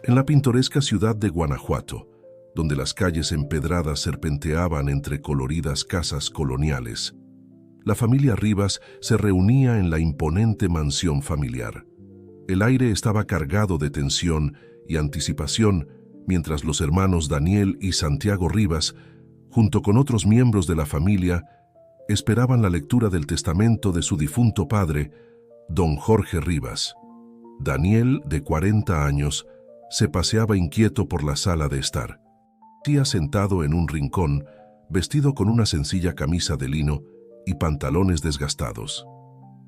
En la pintoresca ciudad de Guanajuato, donde las calles empedradas serpenteaban entre coloridas casas coloniales, la familia Rivas se reunía en la imponente mansión familiar. El aire estaba cargado de tensión y anticipación mientras los hermanos Daniel y Santiago Rivas, junto con otros miembros de la familia, esperaban la lectura del testamento de su difunto padre, don Jorge Rivas. Daniel, de 40 años, se paseaba inquieto por la sala de estar. Tía sentado en un rincón, vestido con una sencilla camisa de lino y pantalones desgastados.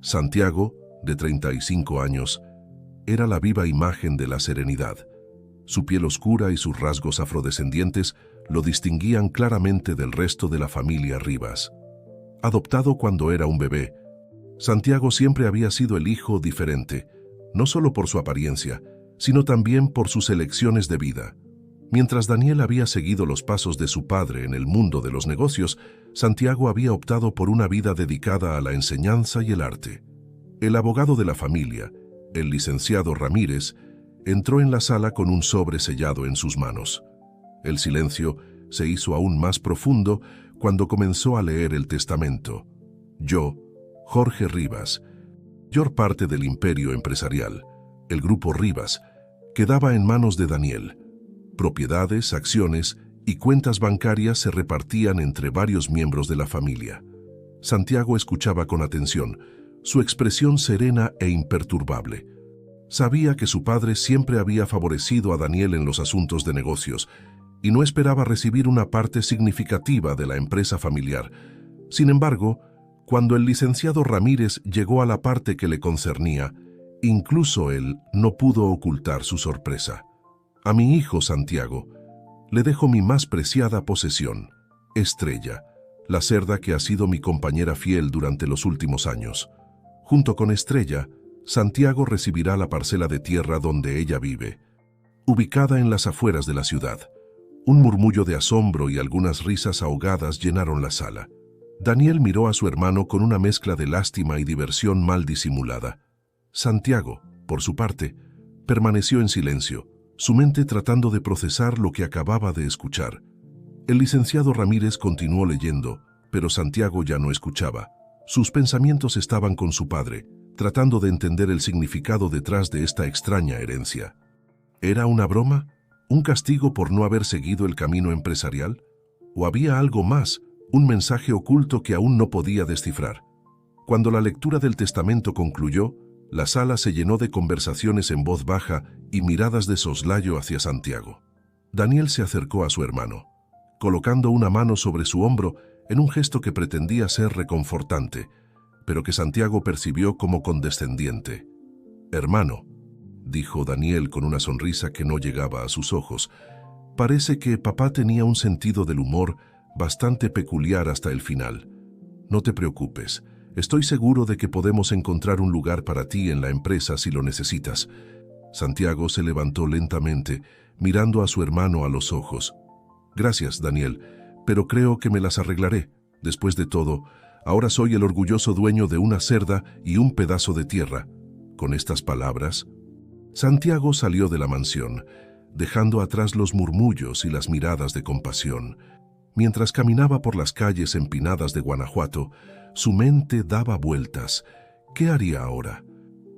Santiago, de 35 años, era la viva imagen de la serenidad. Su piel oscura y sus rasgos afrodescendientes lo distinguían claramente del resto de la familia Rivas. Adoptado cuando era un bebé, Santiago siempre había sido el hijo diferente, no solo por su apariencia, sino también por sus elecciones de vida. Mientras Daniel había seguido los pasos de su padre en el mundo de los negocios, Santiago había optado por una vida dedicada a la enseñanza y el arte. El abogado de la familia, el licenciado Ramírez, entró en la sala con un sobre sellado en sus manos. El silencio se hizo aún más profundo cuando comenzó a leer el testamento. Yo, Jorge Rivas, mayor parte del imperio empresarial, el grupo Rivas, quedaba en manos de Daniel. Propiedades, acciones y cuentas bancarias se repartían entre varios miembros de la familia. Santiago escuchaba con atención, su expresión serena e imperturbable. Sabía que su padre siempre había favorecido a Daniel en los asuntos de negocios y no esperaba recibir una parte significativa de la empresa familiar. Sin embargo, cuando el licenciado Ramírez llegó a la parte que le concernía, incluso él no pudo ocultar su sorpresa. A mi hijo Santiago le dejo mi más preciada posesión, Estrella, la cerda que ha sido mi compañera fiel durante los últimos años. Junto con Estrella, Santiago recibirá la parcela de tierra donde ella vive, ubicada en las afueras de la ciudad. Un murmullo de asombro y algunas risas ahogadas llenaron la sala. Daniel miró a su hermano con una mezcla de lástima y diversión mal disimulada. Santiago, por su parte, permaneció en silencio, su mente tratando de procesar lo que acababa de escuchar. El licenciado Ramírez continuó leyendo, pero Santiago ya no escuchaba. Sus pensamientos estaban con su padre, tratando de entender el significado detrás de esta extraña herencia. ¿Era una broma? ¿Un castigo por no haber seguido el camino empresarial? ¿O había algo más, un mensaje oculto que aún no podía descifrar? Cuando la lectura del testamento concluyó, la sala se llenó de conversaciones en voz baja y miradas de soslayo hacia Santiago. Daniel se acercó a su hermano, colocando una mano sobre su hombro en un gesto que pretendía ser reconfortante, pero que Santiago percibió como condescendiente. «Hermano», dijo Daniel con una sonrisa que no llegaba a sus ojos, «parece que papá tenía un sentido del humor bastante peculiar hasta el final. No te preocupes, estoy seguro de que podemos encontrar un lugar para ti en la empresa si lo necesitas». Santiago se levantó lentamente, mirando a su hermano a los ojos. «Gracias, Daniel, pero creo que me las arreglaré. Después de todo, ahora soy el orgulloso dueño de una cerda y un pedazo de tierra». Con estas palabras, Santiago salió de la mansión, dejando atrás los murmullos y las miradas de compasión. Mientras caminaba por las calles empinadas de Guanajuato, su mente daba vueltas. ¿Qué haría ahora?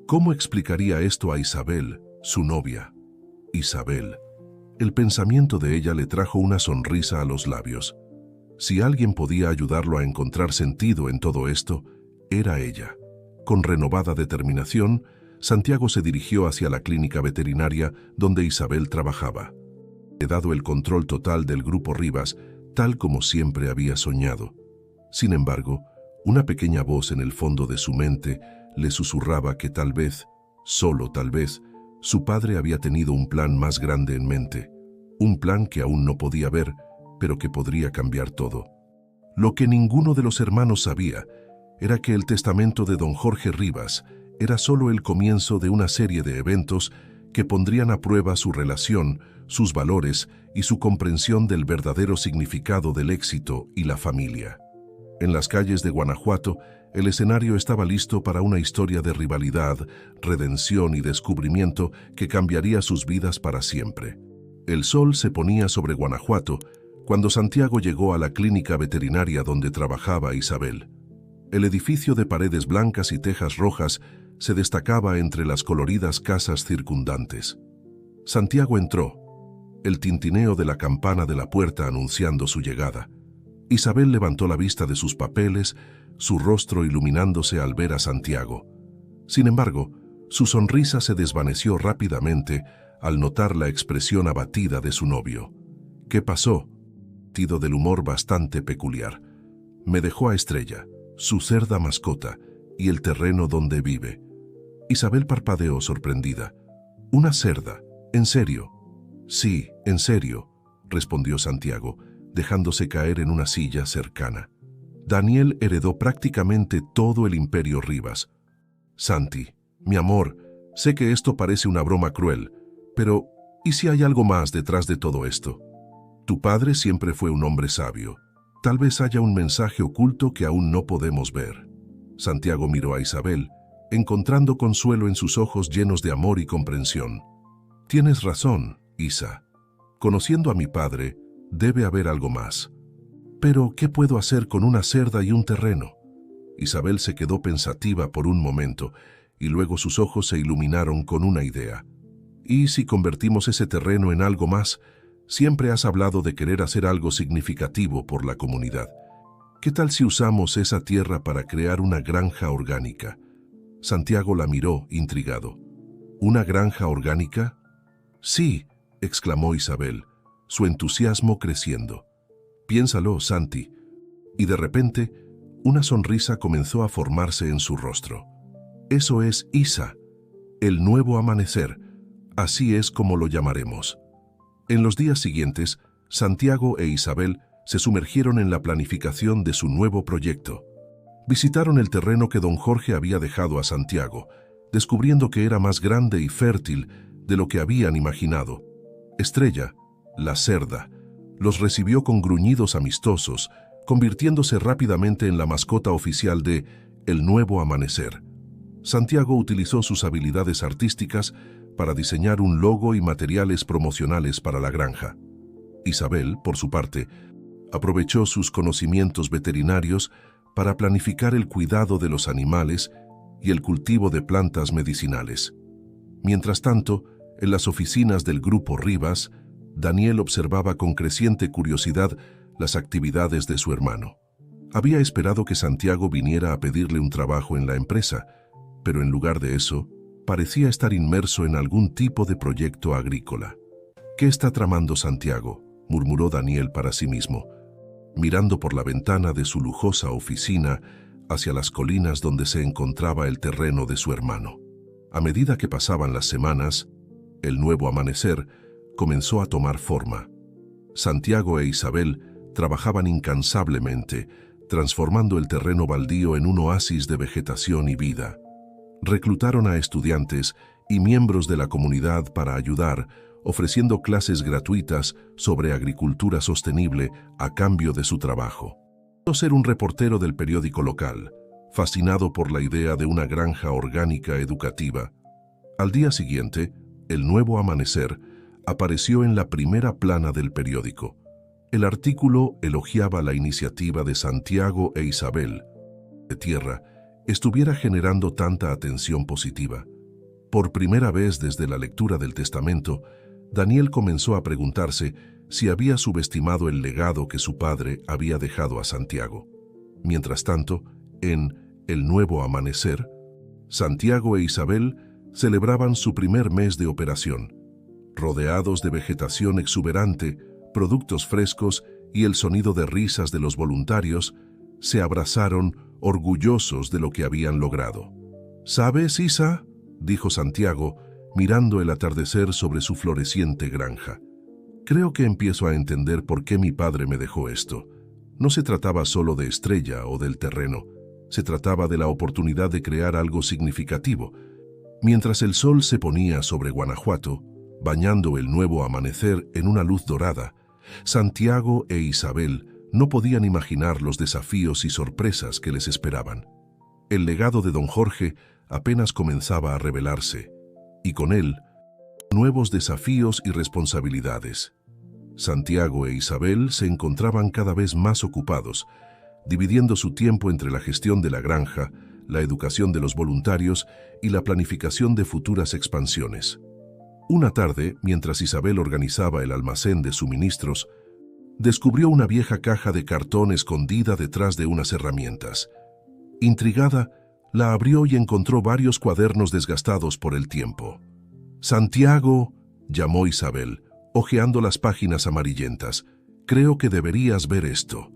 ¿Cómo explicaría esto a Isabel, su novia? Isabel. El pensamiento de ella le trajo una sonrisa a los labios. Si alguien podía ayudarlo a encontrar sentido en todo esto, era ella. Con renovada determinación, Santiago se dirigió hacia la clínica veterinaria donde Isabel trabajaba. He dado el control total del grupo Rivas, tal como siempre había soñado. Sin embargo, una pequeña voz en el fondo de su mente le susurraba que tal vez, solo tal vez, su padre había tenido un plan más grande en mente. Un plan que aún no podía ver, pero que podría cambiar todo. Lo que ninguno de los hermanos sabía era que el testamento de don Jorge Rivas era solo el comienzo de una serie de eventos que pondrían a prueba su relación, sus valores y su comprensión del verdadero significado del éxito y la familia. En las calles de Guanajuato, el escenario estaba listo para una historia de rivalidad, redención y descubrimiento que cambiaría sus vidas para siempre. El sol se ponía sobre Guanajuato cuando Santiago llegó a la clínica veterinaria donde trabajaba Isabel. El edificio de paredes blancas y tejas rojas se destacaba entre las coloridas casas circundantes. Santiago entró, el tintineo de la campana de la puerta anunciando su llegada. Isabel levantó la vista de sus papeles, su rostro iluminándose al ver a Santiago. Sin embargo, su sonrisa se desvaneció rápidamente al notar la expresión abatida de su novio. ¿Qué pasó? Tido del humor bastante peculiar. Me dejó a Estrella, su cerda mascota, y el terreno donde vive. Isabel parpadeó sorprendida. ¿Una cerda? ¿En serio? Sí, en serio, respondió Santiago, dejándose caer en una silla cercana. Daniel heredó prácticamente todo el imperio Rivas. Santi, mi amor, sé que esto parece una broma cruel, pero ¿y si hay algo más detrás de todo esto? Tu padre siempre fue un hombre sabio. Tal vez haya un mensaje oculto que aún no podemos ver. Santiago miró a Isabel, encontrando consuelo en sus ojos llenos de amor y comprensión. Tienes razón, Isa. Conociendo a mi padre, debe haber algo más. Pero, ¿qué puedo hacer con una cerda y un terreno? Isabel se quedó pensativa por un momento, y luego sus ojos se iluminaron con una idea. ¿Y si convertimos ese terreno en algo más? Siempre has hablado de querer hacer algo significativo por la comunidad. ¿Qué tal si usamos esa tierra para crear una granja orgánica? Santiago la miró, intrigado. ¿Una granja orgánica? Sí, exclamó Isabel, su entusiasmo creciendo. Piénsalo, Santi. Y de repente, una sonrisa comenzó a formarse en su rostro. Eso es Isa, el nuevo amanecer, así es como lo llamaremos. En los días siguientes, Santiago e Isabel se sumergieron en la planificación de su nuevo proyecto. Visitaron el terreno que don Jorge había dejado a Santiago, descubriendo que era más grande y fértil de lo que habían imaginado. Estrella, la cerda, los recibió con gruñidos amistosos, convirtiéndose rápidamente en la mascota oficial de El Nuevo Amanecer. Santiago utilizó sus habilidades artísticas para diseñar un logo y materiales promocionales para la granja. Isabel, por su parte, aprovechó sus conocimientos veterinarios para planificar el cuidado de los animales y el cultivo de plantas medicinales. Mientras tanto, en las oficinas del Grupo Rivas, Daniel observaba con creciente curiosidad las actividades de su hermano. Había esperado que Santiago viniera a pedirle un trabajo en la empresa, pero en lugar de eso, parecía estar inmerso en algún tipo de proyecto agrícola. ¿Qué está tramando Santiago?, murmuró Daniel para sí mismo, mirando por la ventana de su lujosa oficina hacia las colinas donde se encontraba el terreno de su hermano. A medida que pasaban las semanas, el nuevo amanecer comenzó a tomar forma. Santiago e Isabel trabajaban incansablemente, transformando el terreno baldío en un oasis de vegetación y vida. Reclutaron a estudiantes y miembros de la comunidad para ayudar, ofreciendo clases gratuitas sobre agricultura sostenible a cambio de su trabajo. Ser un reportero del periódico local, fascinado por la idea de una granja orgánica educativa. Al día siguiente, El Nuevo Amanecer apareció en la primera plana del periódico. El artículo elogiaba la iniciativa de Santiago e Isabel de Tierra estuviera generando tanta atención positiva. Por primera vez desde la lectura del testamento, Daniel comenzó a preguntarse si había subestimado el legado que su padre había dejado a Santiago. Mientras tanto, en El Nuevo Amanecer, Santiago e Isabel celebraban su primer mes de operación. Rodeados de vegetación exuberante, productos frescos y el sonido de risas de los voluntarios, se abrazaron orgullosos de lo que habían logrado. ¿Sabes, Isa?, dijo Santiago, mirando el atardecer sobre su floreciente granja. Creo que empiezo a entender por qué mi padre me dejó esto. No se trataba solo de Estrella o del terreno, se trataba de la oportunidad de crear algo significativo. Mientras el sol se ponía sobre Guanajuato, bañando el nuevo amanecer en una luz dorada, Santiago e Isabel No podían imaginar los desafíos y sorpresas que les esperaban. El legado de don Jorge apenas comenzaba a revelarse, y con él, nuevos desafíos y responsabilidades. Santiago e Isabel se encontraban cada vez más ocupados, dividiendo su tiempo entre la gestión de la granja, la educación de los voluntarios y la planificación de futuras expansiones. Una tarde, mientras Isabel organizaba el almacén de suministros, descubrió una vieja caja de cartón escondida detrás de unas herramientas. Intrigada, la abrió y encontró varios cuadernos desgastados por el tiempo. «Santiago», llamó Isabel, hojeando las páginas amarillentas, «creo que deberías ver esto».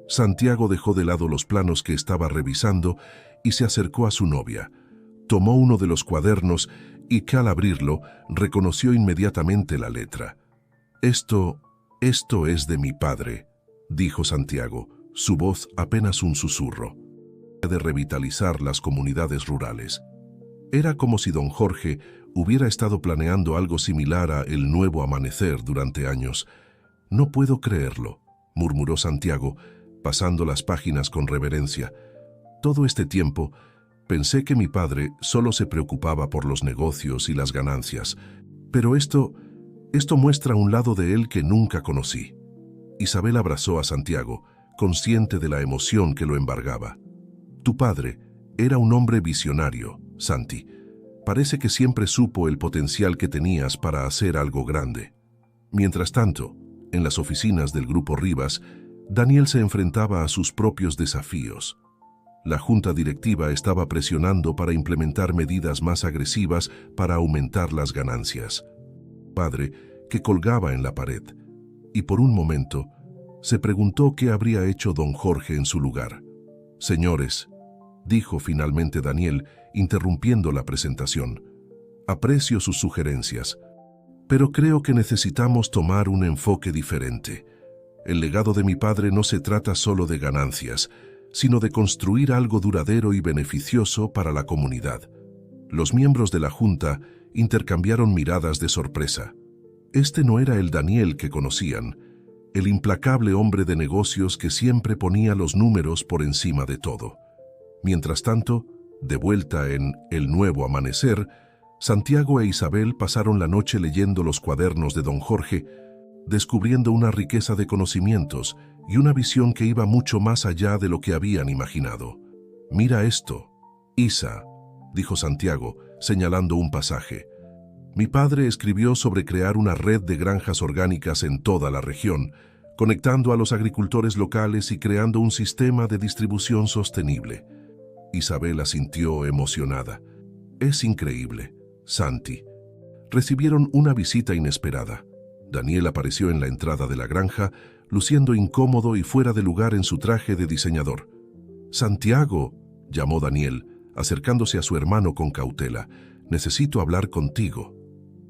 Santiago dejó de lado los planos que estaba revisando y se acercó a su novia. Tomó uno de los cuadernos y que al abrirlo reconoció inmediatamente la letra. Esto es de mi padre», dijo Santiago, su voz apenas un susurro. De revitalizar las comunidades rurales. Era como si don Jorge hubiera estado planeando algo similar a El Nuevo Amanecer durante años. «No puedo creerlo», murmuró Santiago, pasando las páginas con reverencia. «Todo este tiempo pensé que mi padre solo se preocupaba por los negocios y las ganancias, pero esto muestra un lado de él que nunca conocí». Isabel abrazó a Santiago, consciente de la emoción que lo embargaba. «Tu padre era un hombre visionario, Santi. Parece que siempre supo el potencial que tenías para hacer algo grande». Mientras tanto, en las oficinas del Grupo Rivas, Daniel se enfrentaba a sus propios desafíos. La junta directiva estaba presionando para implementar medidas más agresivas para aumentar las ganancias. Padre, que colgaba en la pared, y por un momento se preguntó qué habría hecho don Jorge en su lugar. «Señores», dijo finalmente Daniel, interrumpiendo la presentación, «aprecio sus sugerencias, pero creo que necesitamos tomar un enfoque diferente. El legado de mi padre no se trata solo de ganancias, sino de construir algo duradero y beneficioso para la comunidad». Los miembros de la junta intercambiaron miradas de sorpresa. Este no era el Daniel que conocían, el implacable hombre de negocios que siempre ponía los números por encima de todo. Mientras tanto, de vuelta en El Nuevo Amanecer, Santiago e Isabel pasaron la noche leyendo los cuadernos de don Jorge, descubriendo una riqueza de conocimientos y una visión que iba mucho más allá de lo que habían imaginado. «Mira esto, Isa», dijo Santiago, señalando un pasaje. «Mi padre escribió sobre crear una red de granjas orgánicas en toda la región, conectando a los agricultores locales y creando un sistema de distribución sostenible». Isabel asintió emocionada. «Es increíble, Santi». Recibieron una visita inesperada. Daniel apareció en la entrada de la granja, luciendo incómodo y fuera de lugar en su traje de diseñador. «Santiago», llamó Daniel, acercándose a su hermano con cautela, «necesito hablar contigo».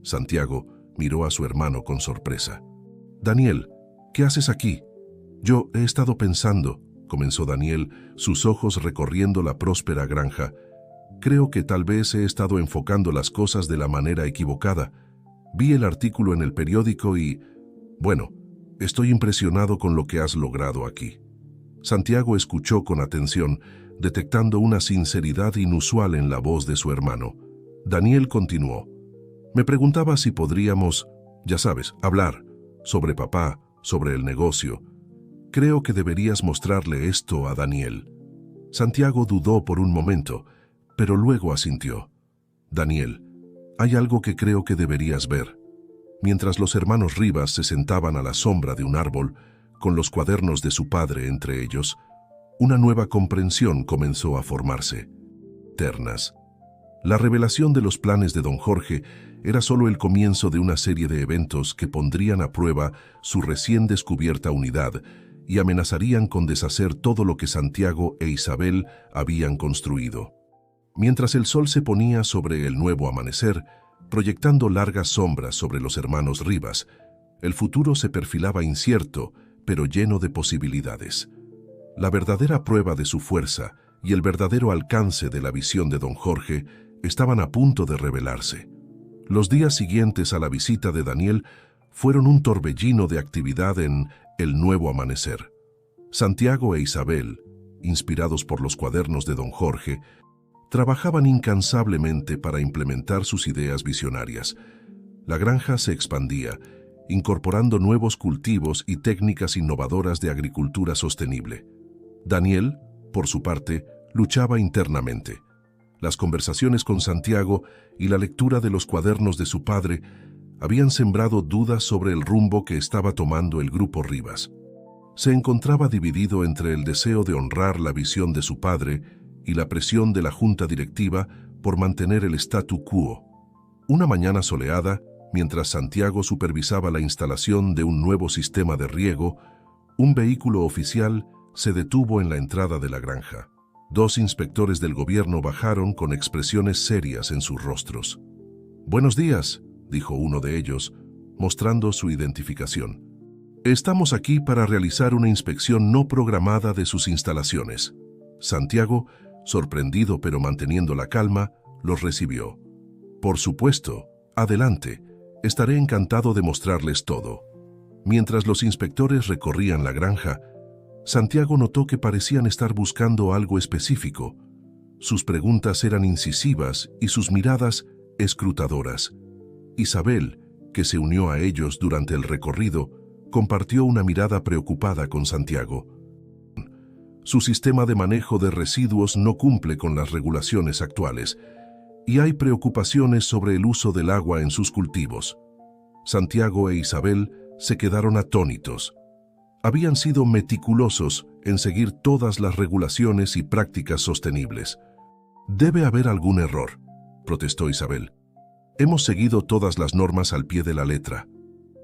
Santiago miró a su hermano con sorpresa. «Daniel, ¿qué haces aquí?» «Yo he estado pensando», comenzó Daniel, sus ojos recorriendo la próspera granja. «Creo que tal vez he estado enfocando las cosas de la manera equivocada. Vi el artículo en el periódico y, bueno, estoy impresionado con lo que has logrado aquí». Santiago escuchó con atención, detectando una sinceridad inusual en la voz de su hermano. Daniel continuó. «Me preguntaba si podríamos, ya sabes, hablar sobre papá, sobre el negocio. Creo que deberías mostrarle esto a Daniel». Santiago dudó por un momento, pero luego asintió. «Daniel, hay algo que creo que deberías ver». Mientras los hermanos Rivas se sentaban a la sombra de un árbol, con los cuadernos de su padre entre ellos, una nueva comprensión comenzó a formarse. Ternas. La revelación de los planes de don Jorge era solo el comienzo de una serie de eventos que pondrían a prueba su recién descubierta unidad y amenazarían con deshacer todo lo que Santiago e Isabel habían construido. Mientras el sol se ponía sobre el nuevo amanecer, proyectando largas sombras sobre los hermanos Rivas, el futuro se perfilaba incierto, pero lleno de posibilidades. La verdadera prueba de su fuerza y el verdadero alcance de la visión de don Jorge estaban a punto de revelarse. Los días siguientes a la visita de Daniel fueron un torbellino de actividad en El Nuevo Amanecer. Santiago e Isabel, inspirados por los cuadernos de don Jorge, trabajaban incansablemente para implementar sus ideas visionarias. La granja se expandía, incorporando nuevos cultivos y técnicas innovadoras de agricultura sostenible. Daniel, por su parte, luchaba internamente. Las conversaciones con Santiago y la lectura de los cuadernos de su padre habían sembrado dudas sobre el rumbo que estaba tomando el Grupo Rivas. Se encontraba dividido entre el deseo de honrar la visión de su padre y la presión de la junta directiva por mantener el statu quo. Una mañana soleada, mientras Santiago supervisaba la instalación de un nuevo sistema de riego, un vehículo oficial se detuvo en la entrada de la granja. 2 inspectores del gobierno bajaron con expresiones serias en sus rostros. «Buenos días», dijo uno de ellos, mostrando su identificación. «Estamos aquí para realizar una inspección no programada de sus instalaciones». Santiago, sorprendido pero manteniendo la calma, los recibió. «Por supuesto, adelante, estaré encantado de mostrarles todo». Mientras los inspectores recorrían la granja, Santiago notó que parecían estar buscando algo específico. Sus preguntas eran incisivas y sus miradas escrutadoras. Isabel, que se unió a ellos durante el recorrido, compartió una mirada preocupada con Santiago. Su sistema de manejo de residuos no cumple con las regulaciones actuales y hay preocupaciones sobre el uso del agua en sus cultivos. Santiago e Isabel se quedaron atónitos. Habían sido meticulosos en seguir todas las regulaciones y prácticas sostenibles. «Debe haber algún error», protestó Isabel. «Hemos seguido todas las normas al pie de la letra».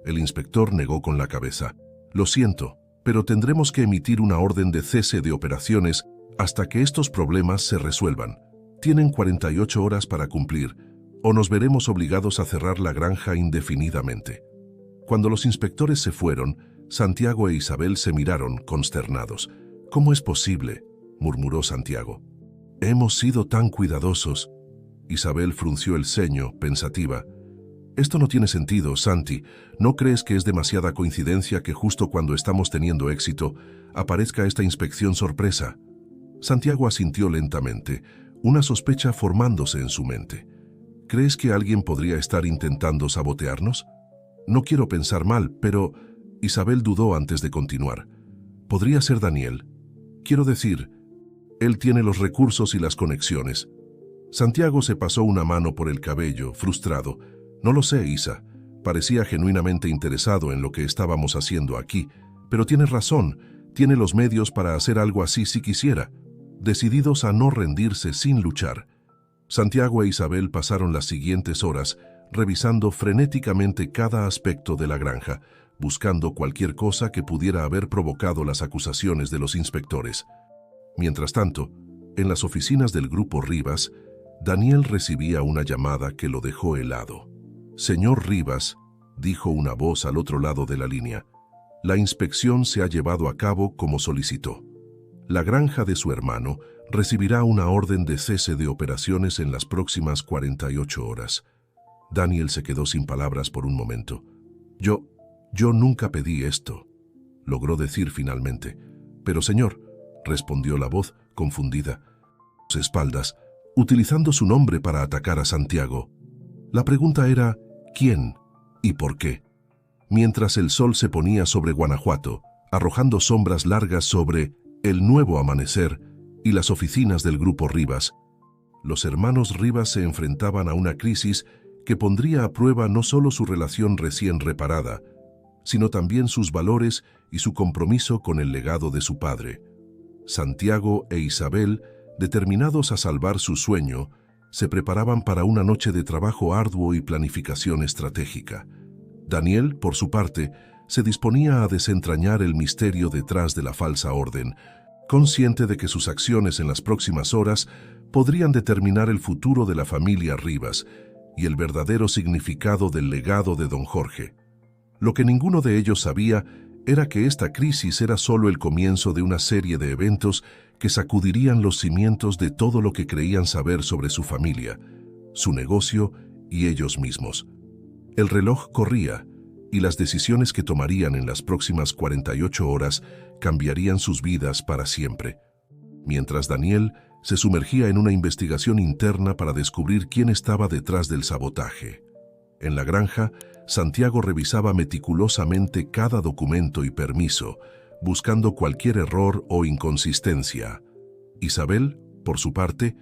El inspector negó con la cabeza. «Lo siento, pero tendremos que emitir una orden de cese de operaciones hasta que estos problemas se resuelvan. Tienen 48 horas para cumplir, o nos veremos obligados a cerrar la granja indefinidamente». Cuando los inspectores se fueron, Santiago e Isabel se miraron consternados. «¿Cómo es posible?», murmuró Santiago. «Hemos sido tan cuidadosos». Isabel frunció el ceño, pensativa. «Esto no tiene sentido, Santi. ¿No crees que es demasiada coincidencia que justo cuando estamos teniendo éxito aparezca esta inspección sorpresa?» Santiago asintió lentamente, una sospecha formándose en su mente. «¿Crees que alguien podría estar intentando sabotearnos?» «No quiero pensar mal, pero…» Isabel dudó antes de continuar. «Podría ser Daniel. Quiero decir, él tiene los recursos y las conexiones». Santiago se pasó una mano por el cabello, frustrado. «No lo sé, Isa. Parecía genuinamente interesado en lo que estábamos haciendo aquí. Pero tienes razón, tiene los medios para hacer algo así si quisiera». Decididos a no rendirse sin luchar, Santiago e Isabel pasaron las siguientes horas revisando frenéticamente cada aspecto de la granja, buscando cualquier cosa que pudiera haber provocado las acusaciones de los inspectores. Mientras tanto, en las oficinas del Grupo Rivas, Daniel recibía una llamada que lo dejó helado. «Señor Rivas», dijo una voz al otro lado de la línea, «la inspección se ha llevado a cabo como solicitó. La granja de su hermano recibirá una orden de cese de operaciones en las próximas 48 horas». Daniel se quedó sin palabras por un momento. Yo nunca pedí esto», logró decir finalmente. «Pero señor», respondió la voz, confundida, a sus espaldas, utilizando su nombre para atacar a Santiago. La pregunta era, ¿quién y por qué? Mientras el sol se ponía sobre Guanajuato, arrojando sombras largas sobre el nuevo amanecer y las oficinas del Grupo Rivas, los hermanos Rivas se enfrentaban a una crisis que pondría a prueba no solo su relación recién reparada, sino también sus valores y su compromiso con el legado de su padre. Santiago e Isabel, determinados a salvar su sueño, se preparaban para una noche de trabajo arduo y planificación estratégica. Daniel, por su parte, se disponía a desentrañar el misterio detrás de la falsa orden, consciente de que sus acciones en las próximas horas podrían determinar el futuro de la familia Rivas y el verdadero significado del legado de don Jorge. Lo que ninguno de ellos sabía era que esta crisis era solo el comienzo de una serie de eventos que sacudirían los cimientos de todo lo que creían saber sobre su familia, su negocio y ellos mismos. El reloj corría, y las decisiones que tomarían en las próximas 48 horas cambiarían sus vidas para siempre. Mientras Daniel se sumergía en una investigación interna para descubrir quién estaba detrás del sabotaje. En la granja, Santiago revisaba meticulosamente cada documento y permiso, buscando cualquier error o inconsistencia. Isabel, por su parte,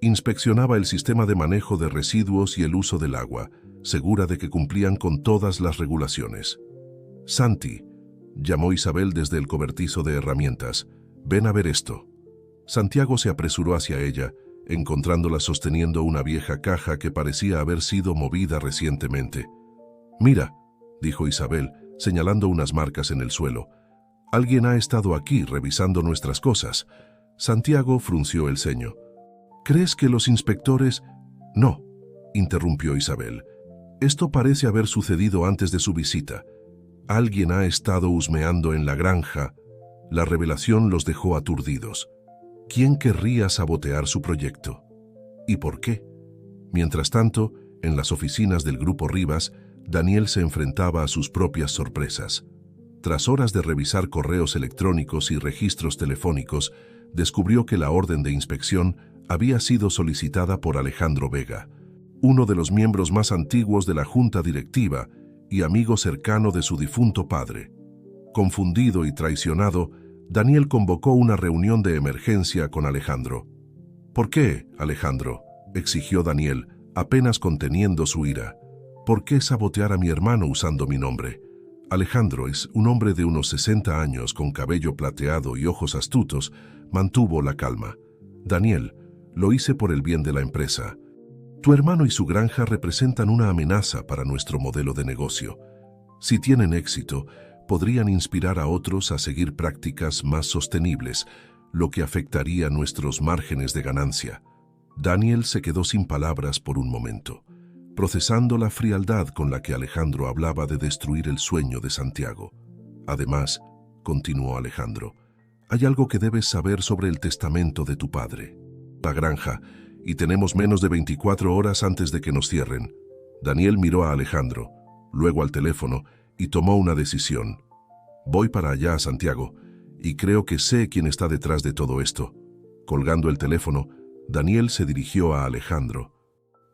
inspeccionaba el sistema de manejo de residuos y el uso del agua, segura de que cumplían con todas las regulaciones. «Santi», llamó Isabel desde el cobertizo de herramientas, «ven a ver esto». Santiago se apresuró hacia ella, encontrándola sosteniendo una vieja caja que parecía haber sido movida recientemente. «Mira», dijo Isabel, señalando unas marcas en el suelo, «alguien ha estado aquí revisando nuestras cosas». Santiago frunció el ceño. «¿Crees que los inspectores...?» «No», interrumpió Isabel. «Esto parece haber sucedido antes de su visita. Alguien ha estado husmeando en la granja». La revelación los dejó aturdidos. ¿Quién querría sabotear su proyecto? ¿Y por qué? Mientras tanto, en las oficinas del Grupo Rivas, Daniel se enfrentaba a sus propias sorpresas. Tras horas de revisar correos electrónicos y registros telefónicos, descubrió que la orden de inspección había sido solicitada por Alejandro Vega, uno de los miembros más antiguos de la junta directiva y amigo cercano de su difunto padre. Confundido y traicionado, Daniel convocó una reunión de emergencia con Alejandro. «¿Por qué, Alejandro?», exigió Daniel, apenas conteniendo su ira. «¿Por qué sabotear a mi hermano usando mi nombre?». Alejandro es un hombre de unos 60 años con cabello plateado y ojos astutos, mantuvo la calma. «Daniel, lo hice por el bien de la empresa. Tu hermano y su granja representan una amenaza para nuestro modelo de negocio. Si tienen éxito, podrían inspirar a otros a seguir prácticas más sostenibles, lo que afectaría nuestros márgenes de ganancia». Daniel se quedó sin palabras por un momento, procesando la frialdad con la que Alejandro hablaba de destruir el sueño de Santiago. «Además», continuó Alejandro, «hay algo que debes saber sobre el testamento de tu padre. La granja, y tenemos menos de 24 horas antes de que nos cierren». Daniel miró a Alejandro, luego al teléfono, y tomó una decisión. «Voy para allá, Santiago, y creo que sé quién está detrás de todo esto». Colgando el teléfono, Daniel se dirigió a Alejandro.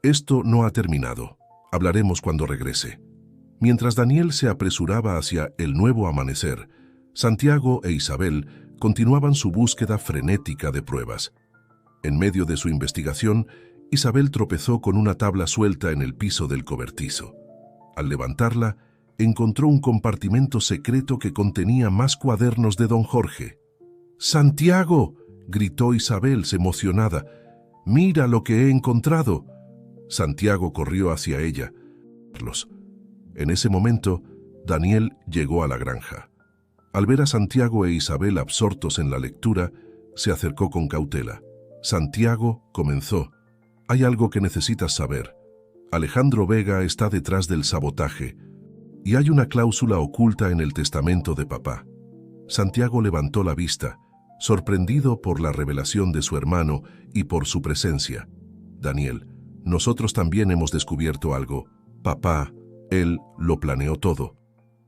«Esto no ha terminado. Hablaremos cuando regrese». Mientras Daniel se apresuraba hacia el nuevo amanecer, Santiago e Isabel continuaban su búsqueda frenética de pruebas. En medio de su investigación, Isabel tropezó con una tabla suelta en el piso del cobertizo. Al levantarla, encontró un compartimento secreto que contenía más cuadernos de don Jorge. «¡Santiago!», gritó Isabel, emocionada. «¡Mira lo que he encontrado!». Santiago corrió hacia ella. En ese momento, Daniel llegó a la granja. Al ver a Santiago e Isabel absortos en la lectura, se acercó con cautela. «Santiago», comenzó, «hay algo que necesitas saber. Alejandro Vega está detrás del sabotaje, y hay una cláusula oculta en el testamento de papá». Santiago levantó la vista, sorprendido por la revelación de su hermano y por su presencia. «Daniel, nosotros también hemos descubierto algo. Papá, él lo planeó todo».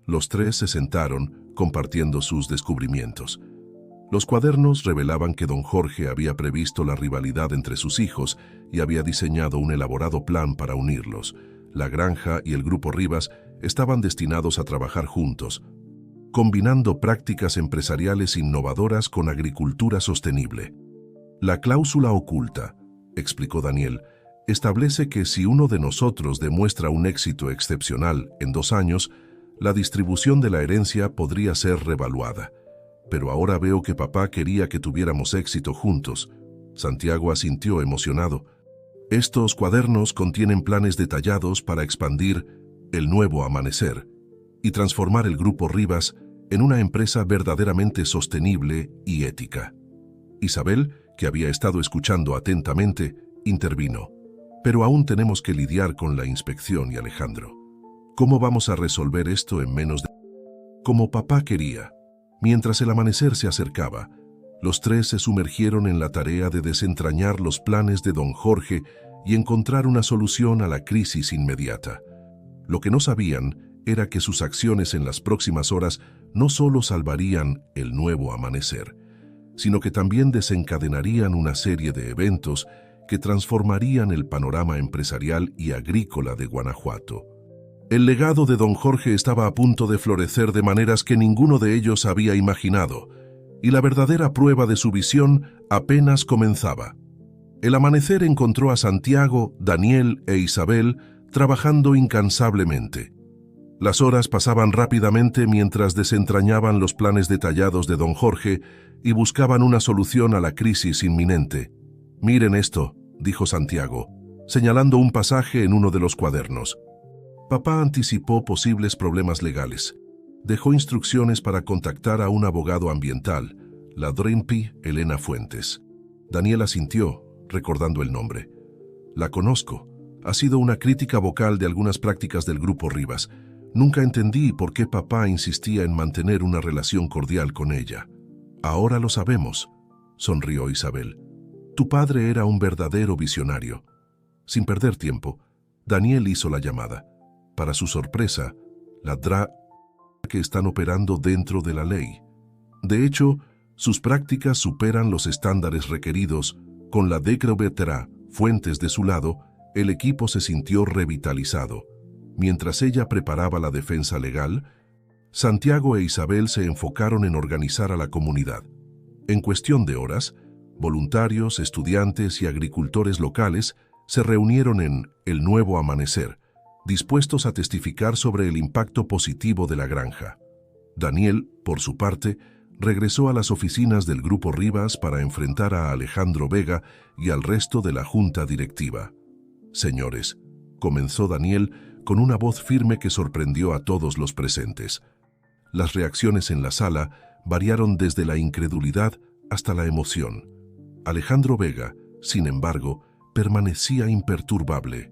Los tres se sentaron, compartiendo sus descubrimientos. Los cuadernos revelaban que don Jorge había previsto la rivalidad entre sus hijos y había diseñado un elaborado plan para unirlos. La granja y el Grupo Rivas estaban destinados a trabajar juntos, combinando prácticas empresariales innovadoras con agricultura sostenible. «La cláusula oculta», explicó Daniel, «establece que si uno de nosotros demuestra un éxito excepcional en 2 años, la distribución de la herencia podría ser revaluada. Pero ahora veo que papá quería que tuviéramos éxito juntos». Santiago asintió emocionado. «Estos cuadernos contienen planes detallados para expandir el nuevo amanecer y transformar el Grupo Rivas en una empresa verdaderamente sostenible y ética». Isabel, que había estado escuchando atentamente, intervino. «Pero aún tenemos que lidiar con la inspección y Alejandro. ¿Cómo vamos a resolver esto en menos de...?» Como papá quería. Mientras el amanecer se acercaba, los tres se sumergieron en la tarea de desentrañar los planes de don Jorge y encontrar una solución a la crisis inmediata. Lo que no sabían era que sus acciones en las próximas horas no solo salvarían el nuevo amanecer, sino que también desencadenarían una serie de eventos que transformarían el panorama empresarial y agrícola de Guanajuato. El legado de don Jorge estaba a punto de florecer de maneras que ninguno de ellos había imaginado, y la verdadera prueba de su visión apenas comenzaba. El amanecer encontró a Santiago, Daniel e Isabel trabajando incansablemente. Las horas pasaban rápidamente mientras desentrañaban los planes detallados de don Jorge y buscaban una solución a la crisis inminente. «Miren esto», dijo Santiago, señalando un pasaje en uno de los cuadernos. Papá anticipó posibles problemas legales. Dejó instrucciones para contactar a un abogado ambiental, la DREAMPI Elena Fuentes. Daniel asintió, recordando el nombre. «La conozco. Ha sido una crítica vocal de algunas prácticas del Grupo Rivas. Nunca entendí por qué papá insistía en mantener una relación cordial con ella. Ahora lo sabemos», sonrió Isabel. «Tu padre era un verdadero visionario». Sin perder tiempo, Daniel hizo la llamada. Para su sorpresa, la DRA que están operando dentro de la ley. De hecho, sus prácticas superan los estándares requeridos. Con la Decrovetera Fuentes de su lado, el equipo se sintió revitalizado. Mientras ella preparaba la defensa legal, Santiago e Isabel se enfocaron en organizar a la comunidad. En cuestión de horas, voluntarios, estudiantes y agricultores locales se reunieron en El Nuevo Amanecer, dispuestos a testificar sobre el impacto positivo de la granja. Daniel, por su parte, regresó a las oficinas del Grupo Rivas para enfrentar a Alejandro Vega y al resto de la junta directiva. «Señores», comenzó Daniel con una voz firme que sorprendió a todos los presentes. Las reacciones en la sala variaron desde la incredulidad hasta la emoción. Alejandro Vega, sin embargo, permanecía imperturbable.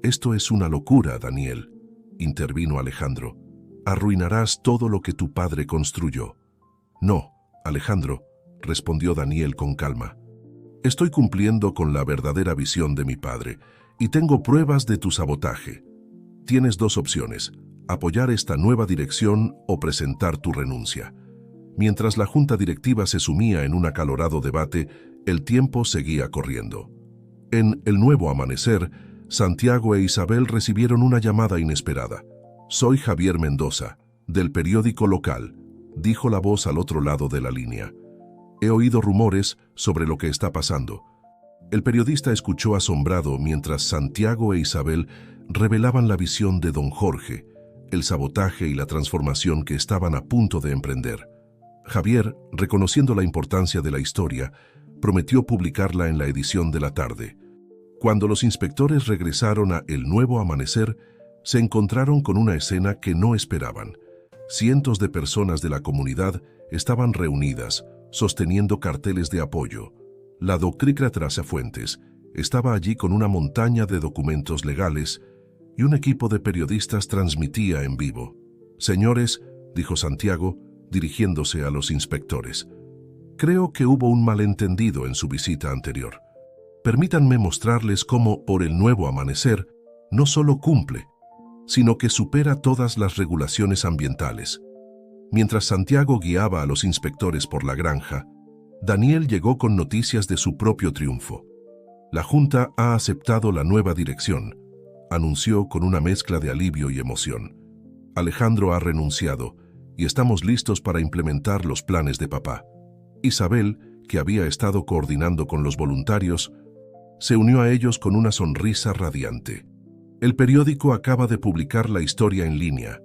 «Esto es una locura, Daniel», intervino Alejandro. «Arruinarás todo lo que tu padre construyó». «No, Alejandro», respondió Daniel con calma. «Estoy cumpliendo con la verdadera visión de mi padre y tengo pruebas de tu sabotaje. Tienes dos opciones: apoyar esta nueva dirección o presentar tu renuncia». Mientras la junta directiva se sumía en un acalorado debate, el tiempo seguía corriendo. En El Nuevo Amanecer, Santiago e Isabel recibieron una llamada inesperada. «Soy Javier Mendoza, del periódico local», dijo la voz al otro lado de la línea. «He oído rumores sobre lo que está pasando». El periodista escuchó asombrado mientras Santiago e Isabel revelaban la visión de don Jorge, el sabotaje y la transformación que estaban a punto de emprender. Javier, reconociendo la importancia de la historia, prometió publicarla en la edición de la tarde. Cuando los inspectores regresaron a El Nuevo Amanecer, se encontraron con una escena que no esperaban. Cientos de personas de la comunidad estaban reunidas, sosteniendo carteles de apoyo. La Decrovetera Fuentes estaba allí con una montaña de documentos legales y un equipo de periodistas transmitía en vivo. «Señores», dijo Santiago, dirigiéndose a los inspectores, «creo que hubo un malentendido en su visita anterior. Permítanme mostrarles cómo por El Nuevo Amanecer no solo cumple, sino que supera todas las regulaciones ambientales». Mientras Santiago guiaba a los inspectores por la granja, Daniel llegó con noticias de su propio triunfo. «La Junta ha aceptado la nueva dirección», anunció con una mezcla de alivio y emoción. «Alejandro ha renunciado y estamos listos para implementar los planes de papá». Isabel, que había estado coordinando con los voluntarios, se unió a ellos con una sonrisa radiante. «El periódico acaba de publicar la historia en línea.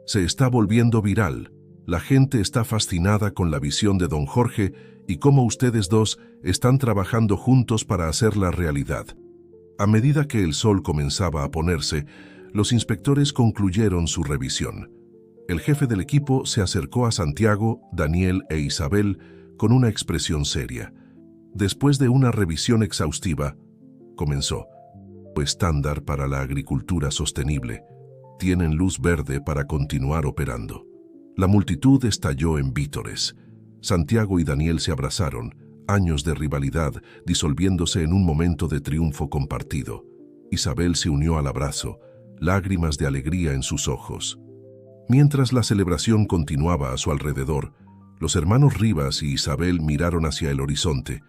Se está volviendo viral. La gente está fascinada con la visión de don Jorge y cómo ustedes dos están trabajando juntos para hacerla realidad». A medida que el sol comenzaba a ponerse, los inspectores concluyeron su revisión. El jefe del equipo se acercó a Santiago, Daniel e Isabel con una expresión seria. Después de una revisión exhaustiva, comenzó: «Estándar para la agricultura sostenible. Tienen luz verde para continuar operando». La multitud estalló en vítores. Santiago y Daniel se abrazaron, años de rivalidad disolviéndose en un momento de triunfo compartido. Isabel se unió al abrazo, lágrimas de alegría en sus ojos. Mientras la celebración continuaba a su alrededor, los hermanos Rivas y Isabel miraron hacia el horizonte,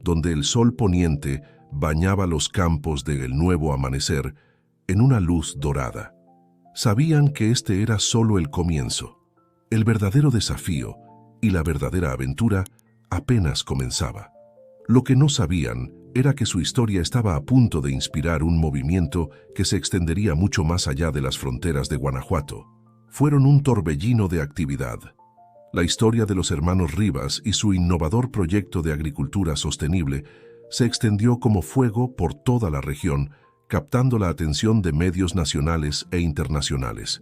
donde el sol poniente bañaba los campos del nuevo amanecer en una luz dorada. Sabían que este era solo el comienzo. El verdadero desafío y la verdadera aventura apenas comenzaba. Lo que no sabían era que su historia estaba a punto de inspirar un movimiento que se extendería mucho más allá de las fronteras de Guanajuato. Fueron un torbellino de actividad. La historia de los hermanos Rivas y su innovador proyecto de agricultura sostenible se extendió como fuego por toda la región, captando la atención de medios nacionales e internacionales.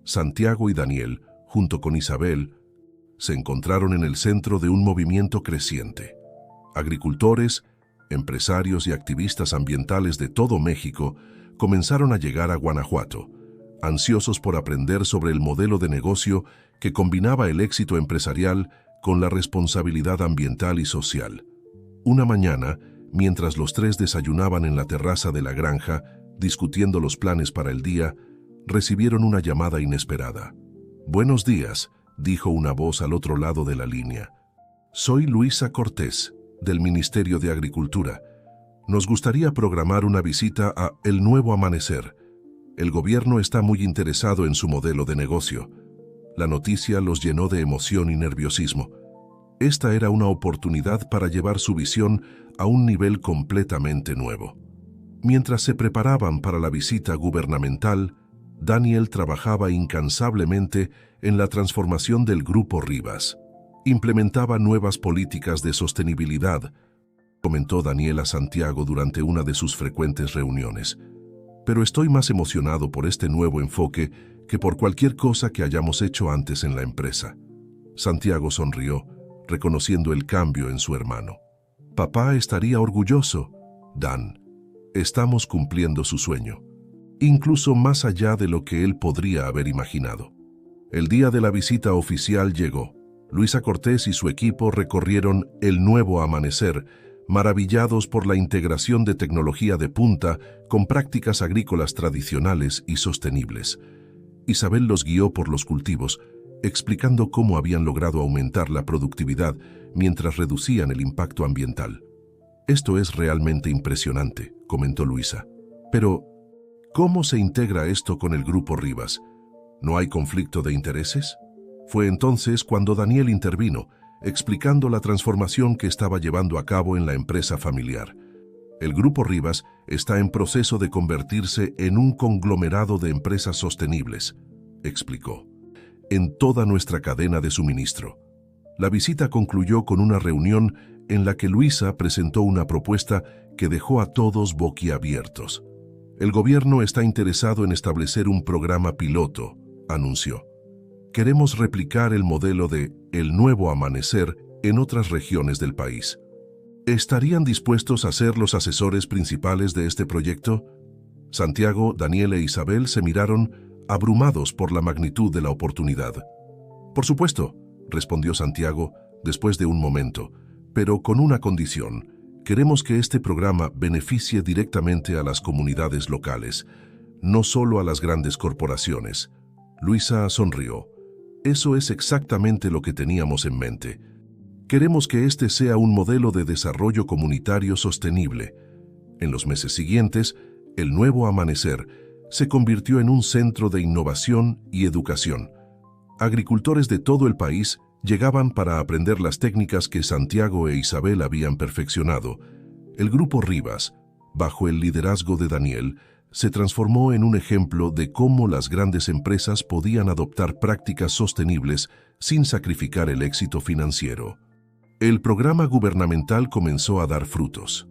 Santiago y Daniel, junto con Isabel, se encontraron en el centro de un movimiento creciente. Agricultores, empresarios y activistas ambientales de todo México comenzaron a llegar a Guanajuato, ansiosos por aprender sobre el modelo de negocio que combinaba el éxito empresarial con la responsabilidad ambiental y social. Una mañana, mientras los tres desayunaban en la terraza de la granja, discutiendo los planes para el día, recibieron una llamada inesperada. «Buenos días», dijo una voz al otro lado de la línea. «Soy Luisa Cortés, del Ministerio de Agricultura. Nos gustaría programar una visita a El Nuevo Amanecer. El gobierno está muy interesado en su modelo de negocio». La noticia los llenó de emoción y nerviosismo. Esta era una oportunidad para llevar su visión a un nivel completamente nuevo. Mientras se preparaban para la visita gubernamental, Daniel trabajaba incansablemente en la transformación del Grupo Rivas. Implementaba nuevas políticas de sostenibilidad, comentó Daniel a Santiago durante una de sus frecuentes reuniones. Pero estoy más emocionado por este nuevo enfoque que por cualquier cosa que hayamos hecho antes en la empresa. Santiago sonrió, reconociendo el cambio en su hermano. Papá estaría orgulloso. Dan, estamos cumpliendo su sueño, incluso más allá de lo que él podría haber imaginado. El día de la visita oficial llegó. Luisa Cortés y su equipo recorrieron El Nuevo Amanecer, maravillados por la integración de tecnología de punta con prácticas agrícolas tradicionales y sostenibles. Isabel los guió por los cultivos, explicando cómo habían logrado aumentar la productividad mientras reducían el impacto ambiental. «Esto es realmente impresionante», comentó Luisa. «Pero, ¿cómo se integra esto con el Grupo Rivas? ¿No hay conflicto de intereses?». Fue entonces cuando Daniel intervino, explicando la transformación que estaba llevando a cabo en la empresa familiar. El Grupo Rivas está en proceso de convertirse en un conglomerado de empresas sostenibles, explicó, en toda nuestra cadena de suministro. La visita concluyó con una reunión en la que Luisa presentó una propuesta que dejó a todos boquiabiertos. El gobierno está interesado en establecer un programa piloto, anunció. Queremos replicar el modelo de El Nuevo Amanecer en otras regiones del país. ¿Estarían dispuestos a ser los asesores principales de este proyecto? Santiago, Daniel e Isabel se miraron abrumados por la magnitud de la oportunidad. Por supuesto, respondió Santiago después de un momento, pero con una condición. Queremos que este programa beneficie directamente a las comunidades locales, no solo a las grandes corporaciones. Luisa sonrió. Eso es exactamente lo que teníamos en mente. Queremos que este sea un modelo de desarrollo comunitario sostenible. En los meses siguientes, El Nuevo Amanecer se convirtió en un centro de innovación y educación. Agricultores de todo el país llegaban para aprender las técnicas que Santiago e Isabel habían perfeccionado. El Grupo Rivas, bajo el liderazgo de Daniel, se transformó en un ejemplo de cómo las grandes empresas podían adoptar prácticas sostenibles sin sacrificar el éxito financiero. El programa gubernamental comenzó a dar frutos.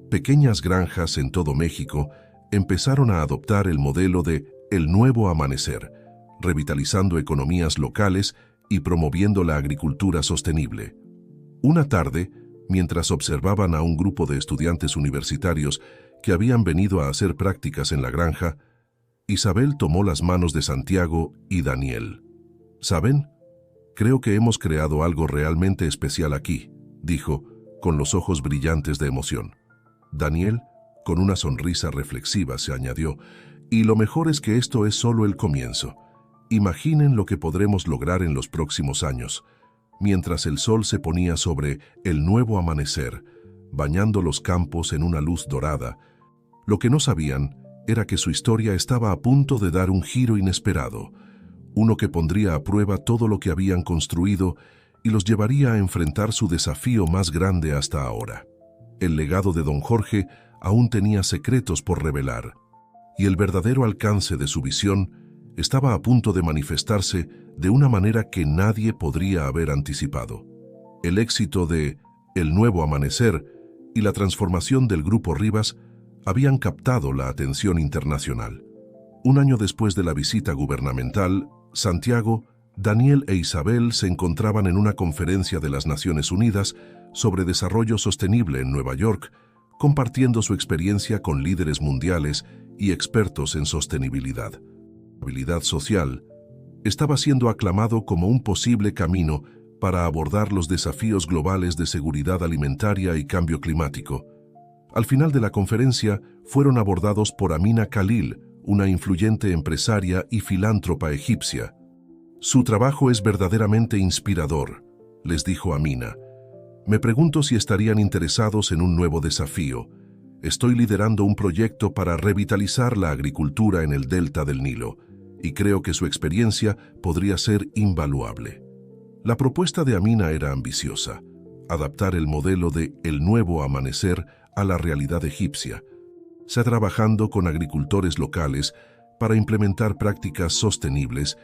Pequeñas granjas en todo México empezaron a adoptar el modelo de El Nuevo Amanecer, revitalizando economías locales y promoviendo la agricultura sostenible. Una tarde, mientras observaban a un grupo de estudiantes universitarios que habían venido a hacer prácticas en la granja, Isabel tomó las manos de Santiago y Daniel. «¿Saben? Creo que hemos creado algo realmente especial aquí», dijo, con los ojos brillantes de emoción. Daniel, con una sonrisa reflexiva, se añadió, «Y lo mejor es que esto es solo el comienzo. Imaginen lo que podremos lograr en los próximos años, mientras el sol se ponía sobre el nuevo amanecer, bañando los campos en una luz dorada. Lo que no sabían era que su historia estaba a punto de dar un giro inesperado, uno que pondría a prueba todo lo que habían construido y los llevaría a enfrentar su desafío más grande hasta ahora. El legado de don Jorge aún tenía secretos por revelar, y el verdadero alcance de su visión estaba a punto de manifestarse de una manera que nadie podría haber anticipado. El éxito de El Nuevo Amanecer y la transformación del Grupo Rivas habían captado la atención internacional. Un año después de la visita gubernamental, Santiago, Daniel e Isabel se encontraban en una conferencia de las Naciones Unidas sobre desarrollo sostenible en Nueva York, compartiendo su experiencia con líderes mundiales y expertos en sostenibilidad. La habilidad social estaba siendo aclamado como un posible camino para abordar los desafíos globales de seguridad alimentaria y cambio climático. Al final de la conferencia, fueron abordados por Amina Khalil, una influyente empresaria y filántropa egipcia. «Su trabajo es verdaderamente inspirador», les dijo Amina. «Me pregunto si estarían interesados en un nuevo desafío. Estoy liderando un proyecto para revitalizar la agricultura en el delta del Nilo, y creo que su experiencia podría ser invaluable». La propuesta de Amina era ambiciosa: adaptar el modelo de El Nuevo Amanecer a la realidad egipcia, trabajando con agricultores locales para implementar prácticas sostenibles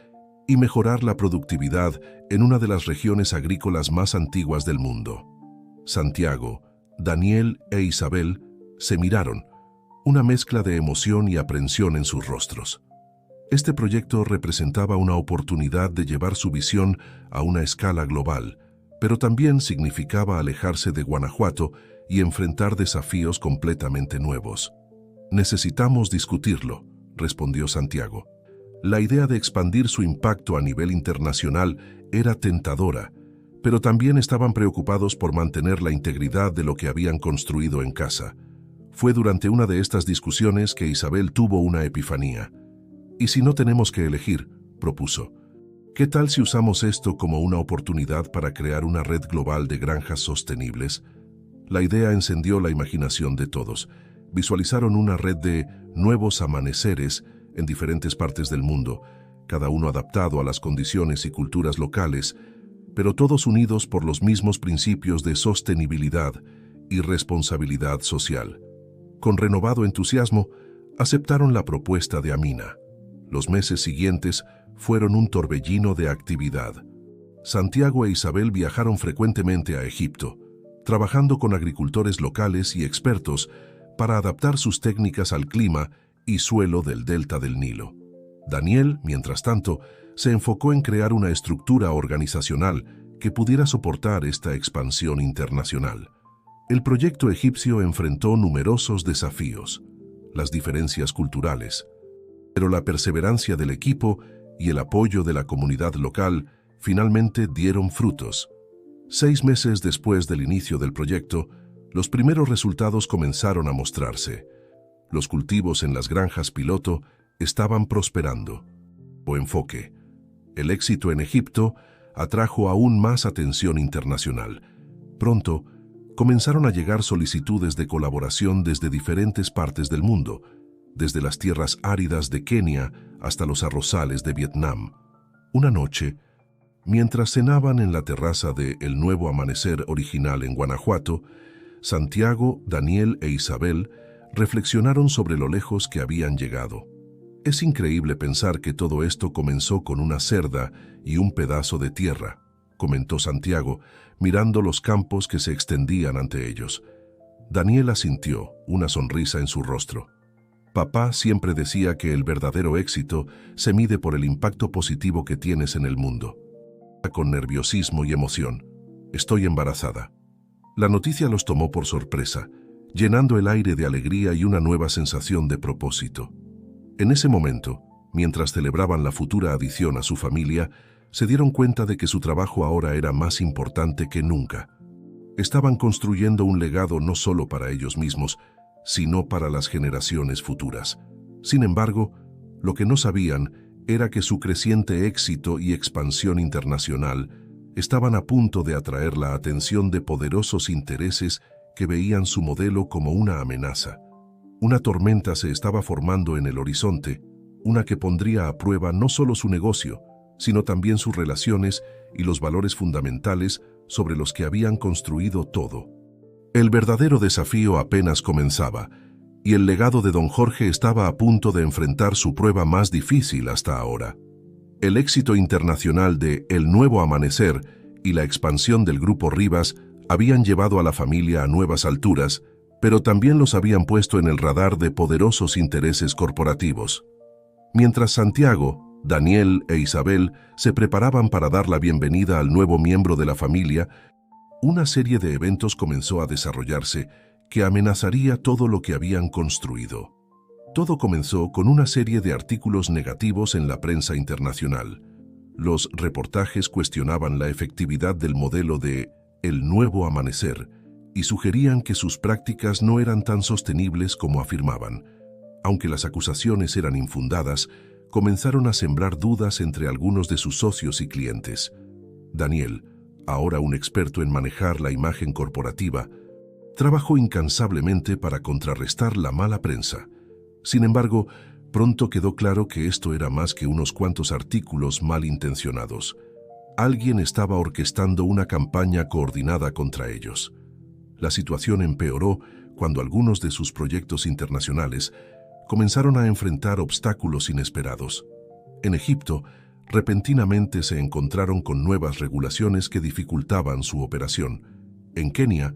y mejorar la productividad en una de las regiones agrícolas más antiguas del mundo. Santiago, Daniel e Isabel se miraron, una mezcla de emoción y aprensión en sus rostros. Este proyecto representaba una oportunidad de llevar su visión a una escala global, pero también significaba alejarse de Guanajuato y enfrentar desafíos completamente nuevos. «Necesitamos discutirlo», respondió Santiago. La idea de expandir su impacto a nivel internacional era tentadora, pero también estaban preocupados por mantener la integridad de lo que habían construido en casa. Fue durante una de estas discusiones que Isabel tuvo una epifanía. «¿Y si no tenemos que elegir?», propuso. «¿Qué tal si usamos esto como una oportunidad para crear una red global de granjas sostenibles?». La idea encendió la imaginación de todos. Visualizaron una red de nuevos amaneceres en diferentes partes del mundo, cada uno adaptado a las condiciones y culturas locales, pero todos unidos por los mismos principios de sostenibilidad y responsabilidad social. Con renovado entusiasmo, aceptaron la propuesta de Amina. Los meses siguientes fueron un torbellino de actividad. Santiago e Isabel viajaron frecuentemente a Egipto, trabajando con agricultores locales y expertos para adaptar sus técnicas al clima y suelo del delta del Nilo. Daniel, mientras tanto, se enfocó en crear una estructura organizacional que pudiera soportar esta expansión internacional. El proyecto egipcio enfrentó numerosos desafíos: las diferencias culturales, pero la perseverancia del equipo y el apoyo de la comunidad local finalmente dieron frutos. 6 meses después del inicio del proyecto, los primeros resultados comenzaron a mostrarse. Los cultivos en las granjas piloto estaban prosperando. Enfoque. El éxito en Egipto atrajo aún más atención internacional. Pronto, comenzaron a llegar solicitudes de colaboración desde diferentes partes del mundo, desde las tierras áridas de Kenia hasta los arrozales de Vietnam. Una noche, mientras cenaban en la terraza de El Nuevo Amanecer original en Guanajuato, Santiago, Daniel e Isabel reflexionaron sobre lo lejos que habían llegado. «Es increíble pensar que todo esto comenzó con una cerda y un pedazo de tierra», comentó Santiago, mirando los campos que se extendían ante ellos. Daniel asintió, una sonrisa en su rostro. «Papá siempre decía que el verdadero éxito se mide por el impacto positivo que tienes en el mundo». Con nerviosismo y emoción: «Estoy embarazada». La noticia los tomó por sorpresa, llenando el aire de alegría y una nueva sensación de propósito. En ese momento, mientras celebraban la futura adición a su familia, se dieron cuenta de que su trabajo ahora era más importante que nunca. Estaban construyendo un legado no solo para ellos mismos, sino para las generaciones futuras. Sin embargo, lo que no sabían era que su creciente éxito y expansión internacional estaban a punto de atraer la atención de poderosos intereses que veían su modelo como una amenaza. Una tormenta se estaba formando en el horizonte, una que pondría a prueba no solo su negocio, sino también sus relaciones y los valores fundamentales sobre los que habían construido todo. El verdadero desafío apenas comenzaba, y el legado de don Jorge estaba a punto de enfrentar su prueba más difícil hasta ahora. El éxito internacional de El Nuevo Amanecer y la expansión del Grupo Rivas habían llevado a la familia a nuevas alturas, pero también los habían puesto en el radar de poderosos intereses corporativos. Mientras Santiago, Daniel e Isabel se preparaban para dar la bienvenida al nuevo miembro de la familia, una serie de eventos comenzó a desarrollarse que amenazaría todo lo que habían construido. Todo comenzó con una serie de artículos negativos en la prensa internacional. Los reportajes cuestionaban la efectividad del modelo de El Nuevo Amanecer y sugerían que sus prácticas no eran tan sostenibles como afirmaban. Aunque las acusaciones eran infundadas, comenzaron a sembrar dudas entre algunos de sus socios y clientes. Daniel, ahora un experto en manejar la imagen corporativa, trabajó incansablemente para contrarrestar la mala prensa. Sin embargo, pronto quedó claro que esto era más que unos cuantos artículos malintencionados. Alguien estaba orquestando una campaña coordinada contra ellos. La situación empeoró cuando algunos de sus proyectos internacionales comenzaron a enfrentar obstáculos inesperados. En Egipto, repentinamente se encontraron con nuevas regulaciones que dificultaban su operación. En Kenia,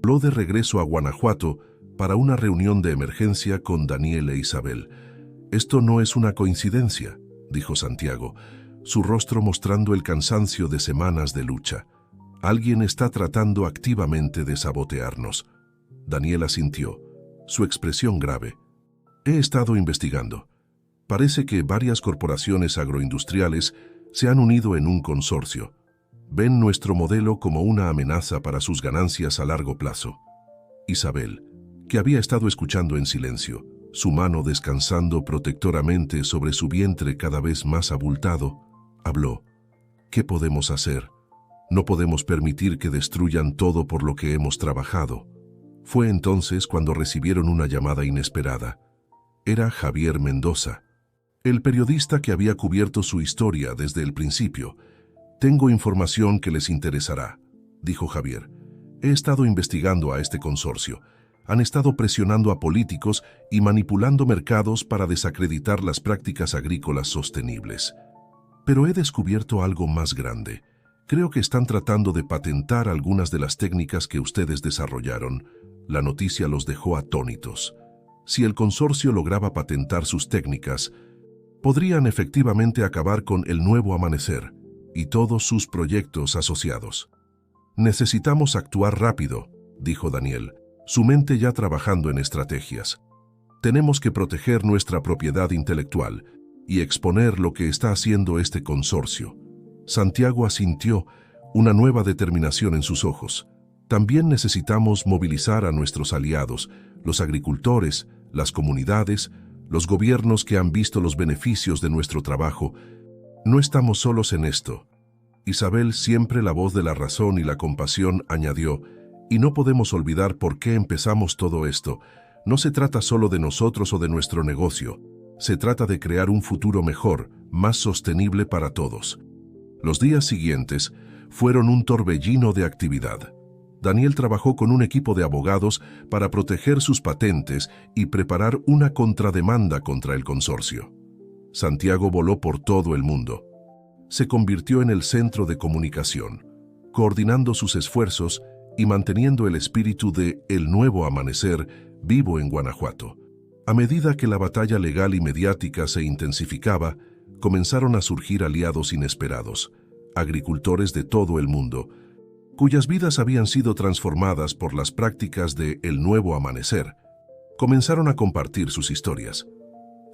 voló de regreso a Guanajuato para una reunión de emergencia con Daniel e Isabel. «Esto no es una coincidencia», dijo Santiago, su rostro mostrando el cansancio de semanas de lucha. «Alguien está tratando activamente de sabotearnos». Daniel asintió, su expresión grave. «He estado investigando. Parece que varias corporaciones agroindustriales se han unido en un consorcio. Ven nuestro modelo como una amenaza para sus ganancias a largo plazo». Isabel, que había estado escuchando en silencio, su mano descansando protectoramente sobre su vientre cada vez más abultado, habló. «¿Qué podemos hacer? No podemos permitir que destruyan todo por lo que hemos trabajado». Fue entonces cuando recibieron una llamada inesperada. Era Javier Mendoza, el periodista que había cubierto su historia desde el principio. «Tengo información que les interesará», dijo Javier. «He estado investigando a este consorcio. Han estado presionando a políticos y manipulando mercados para desacreditar las prácticas agrícolas sostenibles. Pero he descubierto algo más grande. Creo que están tratando de patentar algunas de las técnicas que ustedes desarrollaron». La noticia los dejó atónitos. Si el consorcio lograba patentar sus técnicas, podrían efectivamente acabar con El Nuevo Amanecer y todos sus proyectos asociados. «Necesitamos actuar rápido», dijo Daniel, su mente ya trabajando en estrategias. «Tenemos que proteger nuestra propiedad intelectual y exponer lo que está haciendo este consorcio». Santiago asintió, una nueva determinación en sus ojos. «También necesitamos movilizar a nuestros aliados, los agricultores, las comunidades, los gobiernos que han visto los beneficios de nuestro trabajo. No estamos solos en esto». Isabel, siempre la voz de la razón y la compasión, añadió, «Y no podemos olvidar por qué empezamos todo esto. No se trata solo de nosotros o de nuestro negocio. Se trata de crear un futuro mejor, más sostenible para todos». Los días siguientes fueron un torbellino de actividad. Daniel trabajó con un equipo de abogados para proteger sus patentes y preparar una contrademanda contra el consorcio. Santiago voló por todo el mundo. Se convirtió en el centro de comunicación, coordinando sus esfuerzos y manteniendo el espíritu de El Nuevo Amanecer vivo en Guanajuato. A medida que la batalla legal y mediática se intensificaba, comenzaron a surgir aliados inesperados, agricultores de todo el mundo, cuyas vidas habían sido transformadas por las prácticas de El Nuevo Amanecer. Comenzaron a compartir sus historias.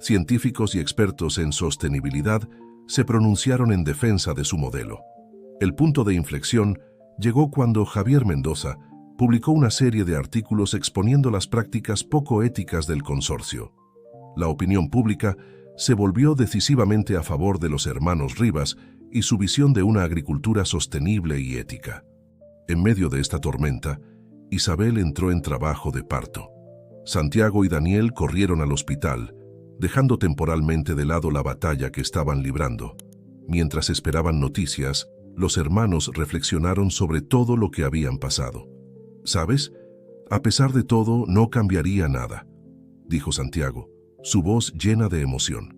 Científicos y expertos en sostenibilidad se pronunciaron en defensa de su modelo. El punto de inflexión llegó cuando Javier Mendoza publicó una serie de artículos exponiendo las prácticas poco éticas del consorcio. La opinión pública se volvió decisivamente a favor de los hermanos Rivas y su visión de una agricultura sostenible y ética. En medio de esta tormenta, Isabel entró en trabajo de parto. Santiago y Daniel corrieron al hospital, dejando temporalmente de lado la batalla que estaban librando. Mientras esperaban noticias, los hermanos reflexionaron sobre todo lo que habían pasado. «¿Sabes? A pesar de todo, no cambiaría nada», dijo Santiago, su voz llena de emoción.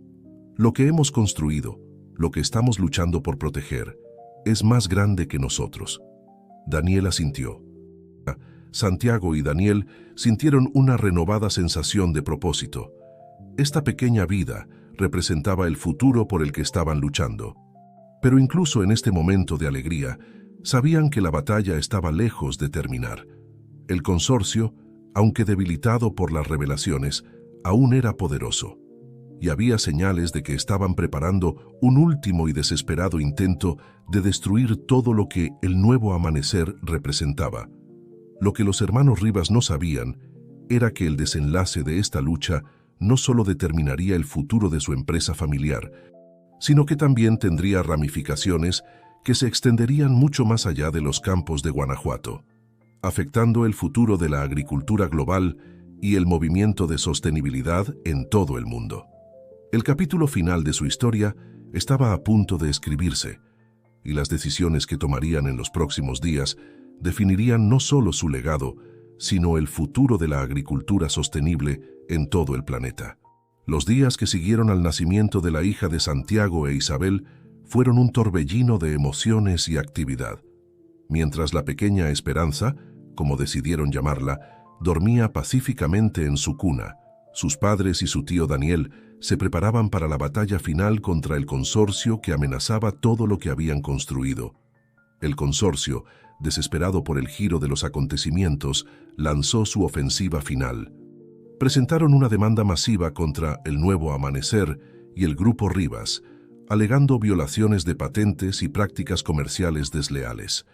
«Lo que hemos construido, lo que estamos luchando por proteger, es más grande que nosotros». Daniel asintió. Santiago y Daniel sintieron una renovada sensación de propósito. Esta pequeña vida representaba el futuro por el que estaban luchando. Pero incluso en este momento de alegría, sabían que la batalla estaba lejos de terminar. El consorcio, aunque debilitado por las revelaciones, aún era poderoso. Y había señales de que estaban preparando un último y desesperado intento de destruir todo lo que el nuevo amanecer representaba. Lo que los hermanos Rivas no sabían era que el desenlace de esta lucha no solo determinaría el futuro de su empresa familiar, sino que también tendría ramificaciones que se extenderían mucho más allá de los campos de Guanajuato, afectando el futuro de la agricultura global y el movimiento de sostenibilidad en todo el mundo. El capítulo final de su historia estaba a punto de escribirse, y las decisiones que tomarían en los próximos días definirían no solo su legado, sino el futuro de la agricultura sostenible en todo el planeta. Los días que siguieron al nacimiento de la hija de Santiago e Isabel fueron un torbellino de emociones y actividad. Mientras la pequeña Esperanza, como decidieron llamarla, dormía pacíficamente en su cuna, sus padres y su tío Daniel se preparaban para la batalla final contra el consorcio que amenazaba todo lo que habían construido. El consorcio, desesperado por el giro de los acontecimientos, lanzó su ofensiva final. Presentaron una demanda masiva contra el Nuevo Amanecer y el Grupo Rivas, alegando violaciones de patentes y prácticas comerciales desleales.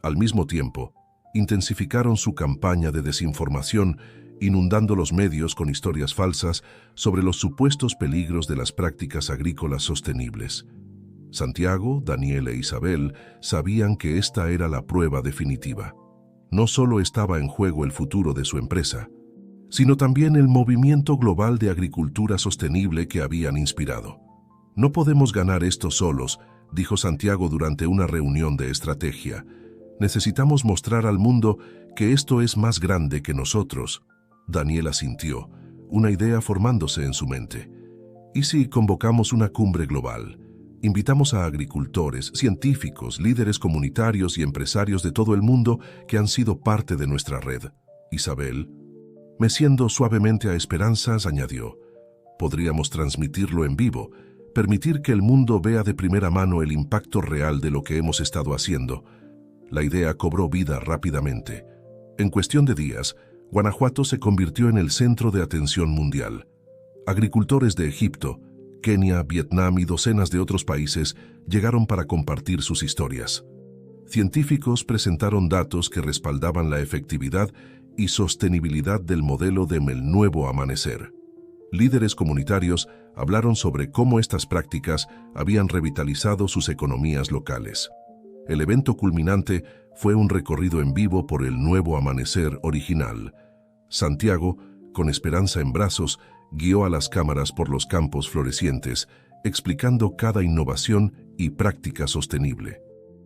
Al mismo tiempo, intensificaron su campaña de desinformación, inundando los medios con historias falsas sobre los supuestos peligros de las prácticas agrícolas sostenibles. Santiago, Daniel e Isabel sabían que esta era la prueba definitiva. No solo estaba en juego el futuro de su empresa, sino también el movimiento global de agricultura sostenible que habían inspirado. «No podemos ganar esto solos», dijo Santiago durante una reunión de estrategia. «Necesitamos mostrar al mundo que esto es más grande que nosotros». Daniel asintió, una idea formándose en su mente. «¿Y si convocamos una cumbre global? Invitamos a agricultores, científicos, líderes comunitarios y empresarios de todo el mundo que han sido parte de nuestra red». Isabel, meciendo suavemente a Esperanzas, añadió: «Podríamos transmitirlo en vivo, permitir que el mundo vea de primera mano el impacto real de lo que hemos estado haciendo». La idea cobró vida rápidamente. En cuestión de días, Guanajuato se convirtió en el centro de atención mundial. Agricultores de Egipto, Kenia, Vietnam y docenas de otros países llegaron para compartir sus historias. Científicos presentaron datos que respaldaban la efectividad y sostenibilidad del modelo de El Nuevo Amanecer. Líderes comunitarios hablaron sobre cómo estas prácticas habían revitalizado sus economías locales. El evento culminante fue un recorrido en vivo por el Nuevo Amanecer original. Santiago, con Esperanza en brazos, guió a las cámaras por los campos florecientes, explicando cada innovación y práctica sostenible.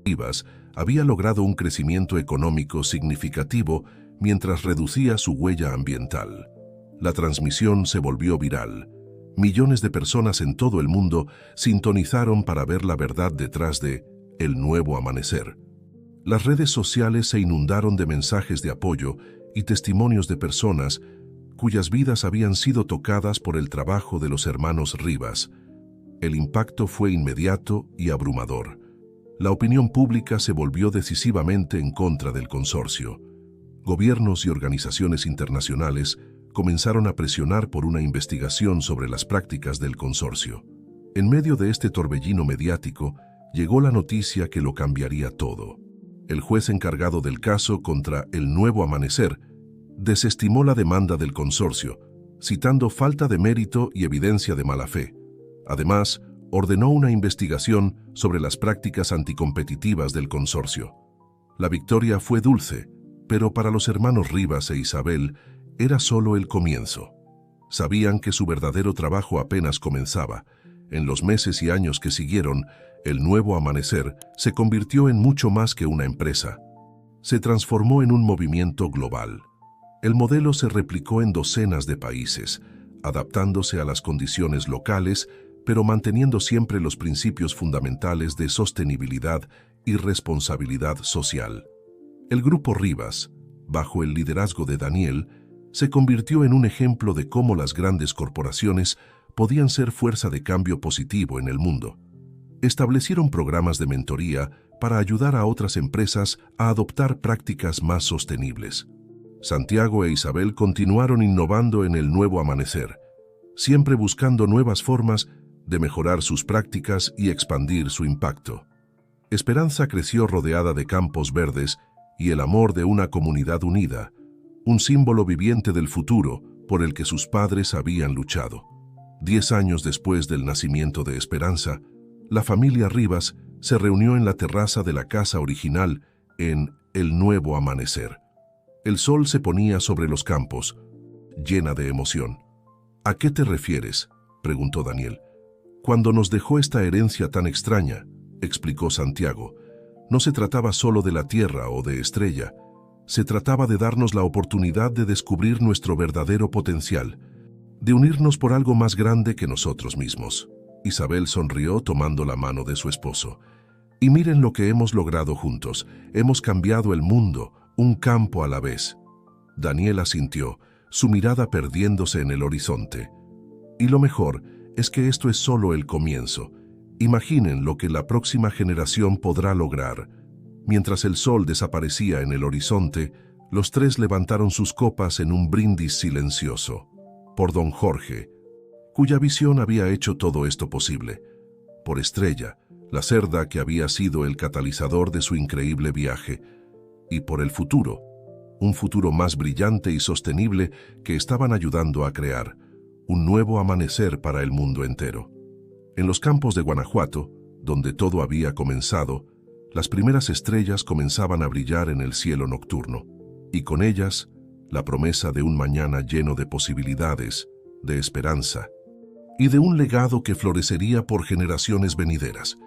Rivas había logrado un crecimiento económico significativo mientras reducía su huella ambiental. La transmisión se volvió viral. Millones de personas en todo el mundo sintonizaron para ver la verdad detrás de El Nuevo Amanecer. Las redes sociales se inundaron de mensajes de apoyo y testimonios de personas cuyas vidas habían sido tocadas por el trabajo de los hermanos Rivas. El impacto fue inmediato y abrumador. La opinión pública se volvió decisivamente en contra del consorcio. Gobiernos y organizaciones internacionales comenzaron a presionar por una investigación sobre las prácticas del consorcio. En medio de este torbellino mediático, llegó la noticia que lo cambiaría todo. El juez encargado del caso contra El Nuevo Amanecer desestimó la demanda del consorcio, citando falta de mérito y evidencia de mala fe. Además, ordenó una investigación sobre las prácticas anticompetitivas del consorcio. La victoria fue dulce, pero para los hermanos Rivas e Isabel era solo el comienzo. Sabían que su verdadero trabajo apenas comenzaba. En los meses y años que siguieron, el Nuevo Amanecer se convirtió en mucho más que una empresa. Se transformó en un movimiento global. El modelo se replicó en docenas de países, adaptándose a las condiciones locales, pero manteniendo siempre los principios fundamentales de sostenibilidad y responsabilidad social. El Grupo Rivas, bajo el liderazgo de Daniel, se convirtió en un ejemplo de cómo las grandes corporaciones podían ser fuerza de cambio positivo en el mundo. Establecieron programas de mentoría para ayudar a otras empresas a adoptar prácticas más sostenibles. Santiago e Isabel continuaron innovando en el Nuevo Amanecer, siempre buscando nuevas formas de mejorar sus prácticas y expandir su impacto. Esperanza creció rodeada de campos verdes y el amor de una comunidad unida, un símbolo viviente del futuro por el que sus padres habían luchado. 10 años después del nacimiento de Esperanza, la familia Rivas se reunió en la terraza de la casa original en El Nuevo Amanecer. El sol se ponía sobre los campos, llena de emoción. ¿A qué te refieres?, preguntó Daniel. Cuando nos dejó esta herencia tan extraña, explicó Santiago, no se trataba solo de la tierra o de Estrella, se trataba de darnos la oportunidad de descubrir nuestro verdadero potencial, de unirnos por algo más grande que nosotros mismos. Isabel sonrió tomando la mano de su esposo. Y miren lo que hemos logrado juntos, hemos cambiado el mundo, un campo a la vez. Daniel asintió, su mirada perdiéndose en el horizonte. Y lo mejor es que esto es solo el comienzo. Imaginen lo que la próxima generación podrá lograr. Mientras el sol desaparecía en el horizonte, los tres levantaron sus copas en un brindis silencioso. Por don Jorge, cuya visión había hecho todo esto posible. Por Estrella, la cerda que había sido el catalizador de su increíble viaje. Y por el futuro, un futuro más brillante y sostenible que estaban ayudando a crear. Un nuevo amanecer para el mundo entero. En los campos de Guanajuato, donde todo había comenzado, las primeras estrellas comenzaban a brillar en el cielo nocturno, y con ellas, la promesa de un mañana lleno de posibilidades, de esperanza, y de un legado que florecería por generaciones venideras.